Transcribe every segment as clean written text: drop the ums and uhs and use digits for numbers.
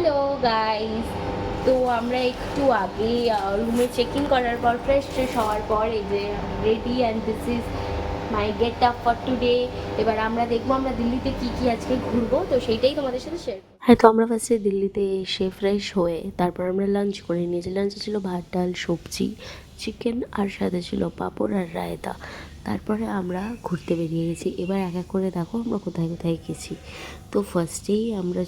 Hello guys, তো আমরা একটু আগে রুমে চেক ইন করার পর ফ্রেশ হওয়ার পর এই যে ready and this is my get up for today. এবার আমরা দেখবো আমরা দিল্লিতে কি কি আজকে ঘুরবো, তো সেইটাই তোমাদের সাথে শেয়ার করবো। হ্যাঁ, তো আমরা ফার্স্টে দিল্লিতে এসে ফ্রেশ হয়ে তারপর আমরা লাঞ্চ করে নিয়েছি। লাঞ্চে ছিল ভাত, ডাল, সবজি, চিকেন, আর সাথে ছিল পাঁপড় আর রায়তা। তারপরে আমরা ঘুরতে বেরিয়ে গেছি। এবার এক এক করে দেখো আমরা কোথায় কোথায় গেছি। তো ফার্স্টেই আমরা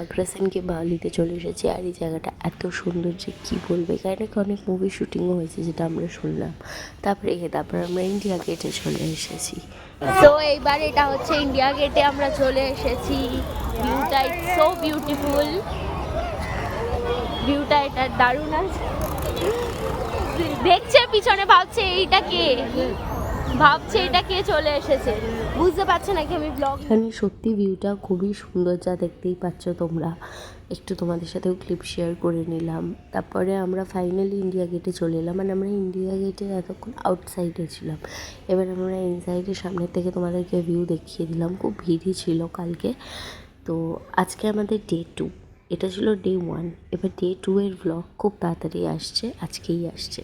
আগ্রাসনকে বালিতে চলে এসেছি। আর এই জায়গাটা এত সুন্দর যে কী বলবো, এখানে অনেক মুভি শুটিংও হয়েছে যেটা আমরা শুনলাম। তারপর আমরা ইন্ডিয়া গেটে চলে এসেছি। তো এইবার এটা হচ্ছে ইন্ডিয়া গেটে আমরা চলে এসেছি। ভিউটা ইটস সো বিউটিফুল, ভিউটা এটা দারুণ আছে। দেখছে পিছনে, ভাবছে এটা কে চলে এসেছে, বুঝতে পারছে নাকি আমি ব্লগ। এখানে সত্যি ভিউটা খুবই সুন্দর, যা দেখতেই পাচ্ছ তোমরা। একটু তোমাদের সাথেও ক্লিপ শেয়ার করে নিলাম। তারপরে আমরা ফাইনালি ইন্ডিয়া গেটে চলে এলাম। মানে আমরা ইন্ডিয়া গেটের এতক্ষণ আউটসাইডে ছিলাম, এবার আমরা ইনসাইডের সামনের থেকে তোমাদেরকে ভিউ দেখিয়ে দিলাম। খুব ভিড়ই ছিল কালকে। তো আজকে আমাদের ডে 2, এটা ছিল ডে 1। এবার ডে 2 এর ব্লগ খুব তাড়াতাড়ি আসছে, আজকেই আসছে।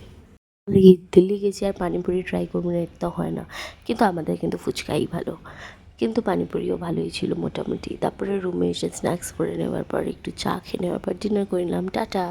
দিল্লি গেছি আর পানিপুরি ট্রাই করবো না, এটা তো হয় না। কিন্তু আমাদের কিন্তু ফুচকাই ভালো, কিন্তু পানিপুরিও ভালোই ছিল মোটামুটি। তারপরে রুমে এসে স্ন্যাক্স করে নেওয়ার পর একটু চা খেয়ে নেওয়ার পর ডিনার করে নিলাম। টাটা।